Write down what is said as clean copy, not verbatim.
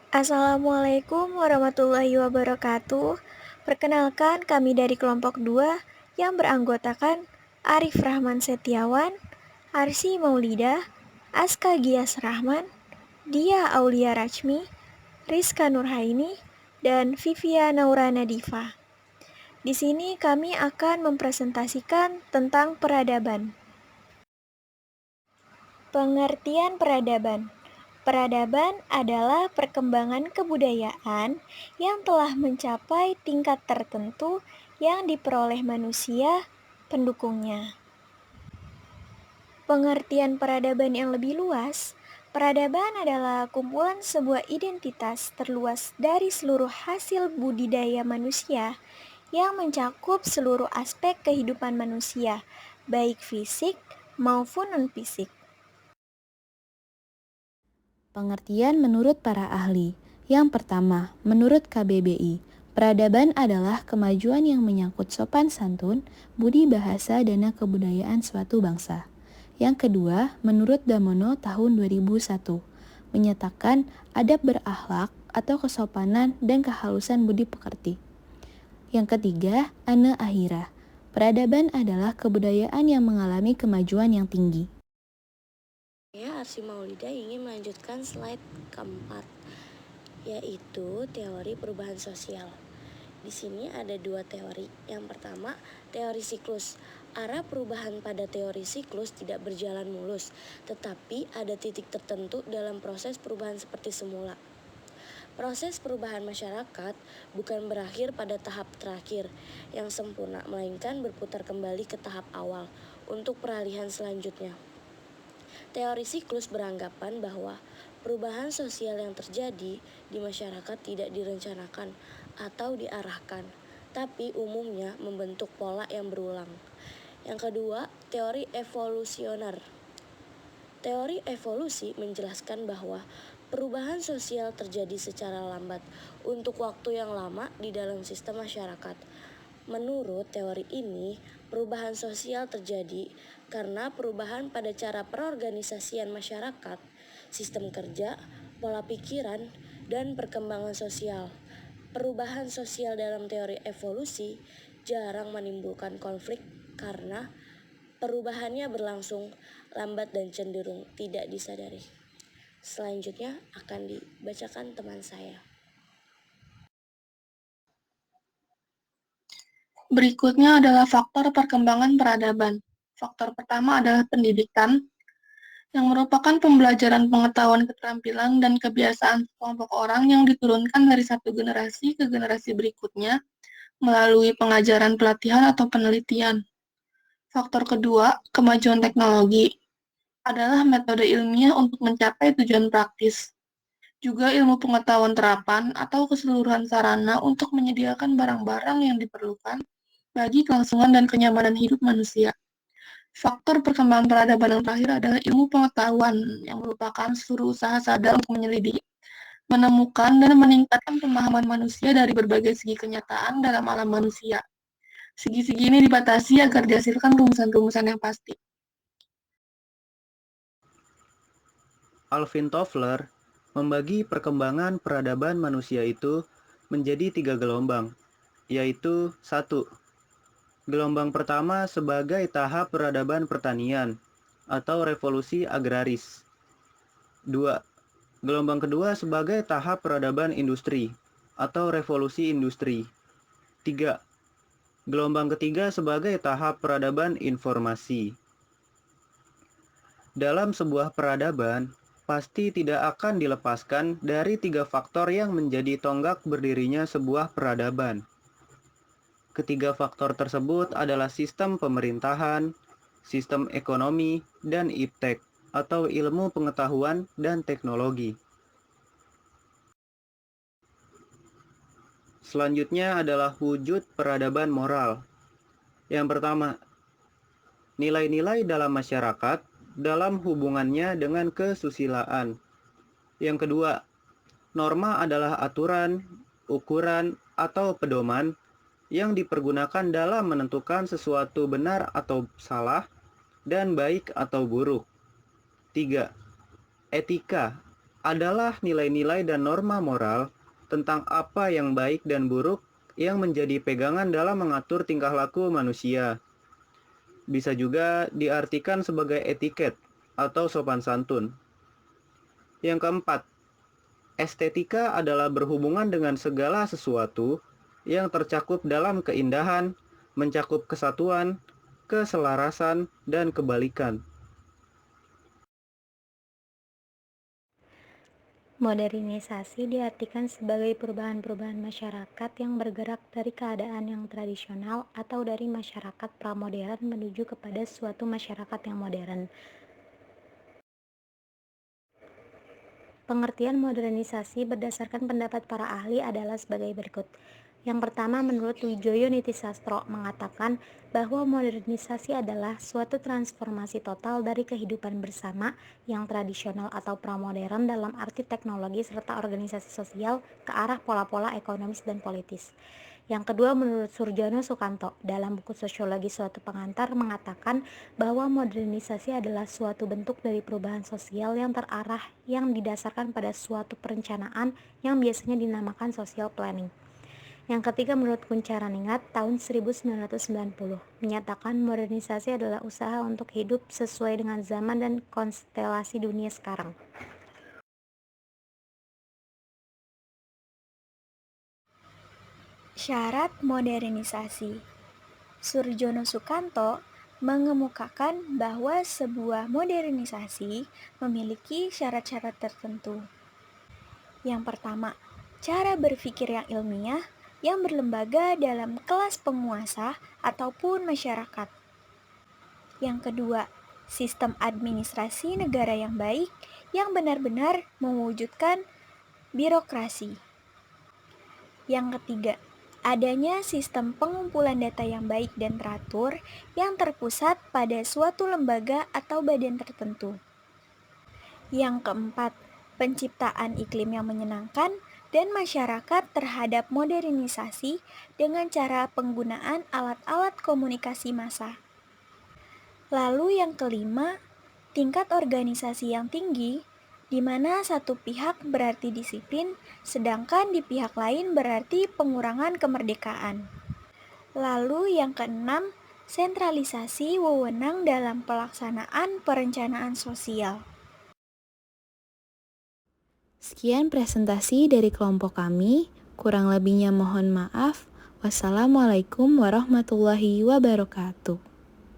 Assalamualaikum warahmatullahi wabarakatuh. Perkenalkan kami dari kelompok 2 yang beranggotakan Arif Rahman Setiawan, Arsi Maulida, Aska Gias Rahman, Dia Aulia Rajmi, Rizka Nurhaini, dan Vivia Naurana Diva. Di sini kami akan mempresentasikan tentang peradaban. Pengertian peradaban. Peradaban adalah perkembangan kebudayaan yang telah mencapai tingkat tertentu yang diperoleh manusia pendukungnya. Pengertian peradaban yang lebih luas, peradaban adalah kumpulan sebuah identitas terluas dari seluruh hasil budidaya manusia yang mencakup seluruh aspek kehidupan manusia, baik fisik maupun non-fisik. Pengertian menurut para ahli. Yang pertama, menurut KBBI, peradaban adalah kemajuan yang menyangkut sopan santun, budi bahasa, dan kebudayaan suatu bangsa. Yang kedua, menurut Damono tahun 2001, menyatakan adab berakhlak atau kesopanan dan kehalusan budi pekerti. Yang ketiga, Ane Ahira, peradaban adalah kebudayaan yang mengalami kemajuan yang tinggi. Saya Arsi Maulida ingin melanjutkan slide keempat, yaitu teori perubahan sosial. Di sini ada dua teori. Yang pertama, teori siklus. Arah perubahan pada teori siklus tidak berjalan mulus, tetapi ada titik tertentu dalam proses perubahan seperti semula. Proses perubahan masyarakat bukan berakhir pada tahap terakhir yang sempurna, melainkan berputar kembali ke tahap awal untuk peralihan selanjutnya. Teori siklus beranggapan bahwa perubahan sosial yang terjadi di masyarakat tidak direncanakan atau diarahkan, tapi umumnya membentuk pola yang berulang. Yang kedua, teori evolusioner. Teori evolusi menjelaskan bahwa perubahan sosial terjadi secara lambat untuk waktu yang lama di dalam sistem masyarakat. Menurut teori ini, perubahan sosial terjadi karena perubahan pada cara perorganisasian masyarakat, sistem kerja, pola pikiran, dan perkembangan sosial. Perubahan sosial dalam teori evolusi jarang menimbulkan konflik karena perubahannya berlangsung lambat dan cenderung tidak disadari. Selanjutnya akan dibacakan teman saya. Berikutnya adalah faktor perkembangan peradaban. Faktor pertama adalah pendidikan, yang merupakan pembelajaran pengetahuan, keterampilan, dan kebiasaan sekelompok orang yang diturunkan dari satu generasi ke generasi berikutnya melalui pengajaran, pelatihan, atau penelitian. Faktor kedua, kemajuan teknologi, adalah metode ilmiah untuk mencapai tujuan praktis. Juga ilmu pengetahuan terapan atau keseluruhan sarana untuk menyediakan barang-barang yang diperlukan bagi kelangsungan dan kenyamanan hidup manusia. Faktor perkembangan peradaban yang terakhir adalah ilmu pengetahuan, yang merupakan seluruh usaha sadar untuk menyelidiki, menemukan, dan meningkatkan pemahaman manusia dari berbagai segi kenyataan dalam alam manusia. Segi-segi ini dibatasi agar dihasilkan rumusan-rumusan yang pasti. Alvin Toffler membagi perkembangan peradaban manusia itu menjadi 3 gelombang, yaitu 1. Gelombang pertama sebagai tahap peradaban pertanian atau revolusi agraris. 2. Gelombang kedua sebagai tahap peradaban industri atau revolusi industri. 3. Gelombang ketiga sebagai tahap peradaban informasi. Dalam sebuah peradaban, pasti tidak akan dilepaskan dari 3 faktor yang menjadi tonggak berdirinya sebuah peradaban. Ketiga faktor tersebut adalah sistem pemerintahan, sistem ekonomi, dan iptek atau ilmu pengetahuan dan teknologi. Selanjutnya adalah wujud peradaban moral. Yang pertama, nilai-nilai dalam masyarakat dalam hubungannya dengan kesusilaan. Yang kedua, norma adalah aturan, ukuran, atau pedoman yang dipergunakan dalam menentukan sesuatu benar atau salah dan baik atau buruk. 3. Etika adalah nilai-nilai dan norma moral tentang apa yang baik dan buruk yang menjadi pegangan dalam mengatur tingkah laku manusia. Bisa juga diartikan sebagai etiket atau sopan santun. Yang keempat, estetika adalah berhubungan dengan segala sesuatu yang tercakup dalam keindahan, mencakup kesatuan, keselarasan, dan kebalikan. Modernisasi diartikan sebagai perubahan-perubahan masyarakat yang bergerak dari keadaan yang tradisional atau dari masyarakat pramodern menuju kepada suatu masyarakat yang modern. Pengertian modernisasi berdasarkan pendapat para ahli adalah sebagai berikut. Yang pertama, menurut Wijoyo Nitisastro mengatakan bahwa modernisasi adalah suatu transformasi total dari kehidupan bersama yang tradisional atau pramodern dalam arti teknologi serta organisasi sosial ke arah pola-pola ekonomis dan politis. Yang kedua, menurut Surjono Sukanto dalam buku Sosiologi Suatu Pengantar mengatakan bahwa modernisasi adalah suatu bentuk dari perubahan sosial yang terarah yang didasarkan pada suatu perencanaan yang biasanya dinamakan social planning. Yang ketiga, menurut Kuncharaningat tahun 1990 menyatakan modernisasi adalah usaha untuk hidup sesuai dengan zaman dan konstelasi dunia sekarang. Syarat modernisasi. Surjono Sukanto mengemukakan bahwa sebuah modernisasi memiliki syarat-syarat tertentu. Yang pertama, cara berpikir yang ilmiah yang berlembaga dalam kelas penguasa ataupun masyarakat. Yang kedua, sistem administrasi negara yang baik yang benar-benar mewujudkan birokrasi. Yang ketiga, adanya sistem pengumpulan data yang baik dan teratur yang terpusat pada suatu lembaga atau badan tertentu. Yang keempat, penciptaan iklim yang menyenangkan dan masyarakat terhadap modernisasi dengan cara penggunaan alat-alat komunikasi massa. Lalu yang kelima, tingkat organisasi yang tinggi, di mana satu pihak berarti disiplin, sedangkan di pihak lain berarti pengurangan kemerdekaan. Lalu yang keenam, sentralisasi wewenang dalam pelaksanaan perencanaan sosial. Sekian presentasi dari kelompok kami, kurang lebihnya mohon maaf. Wassalamualaikum warahmatullahi wabarakatuh.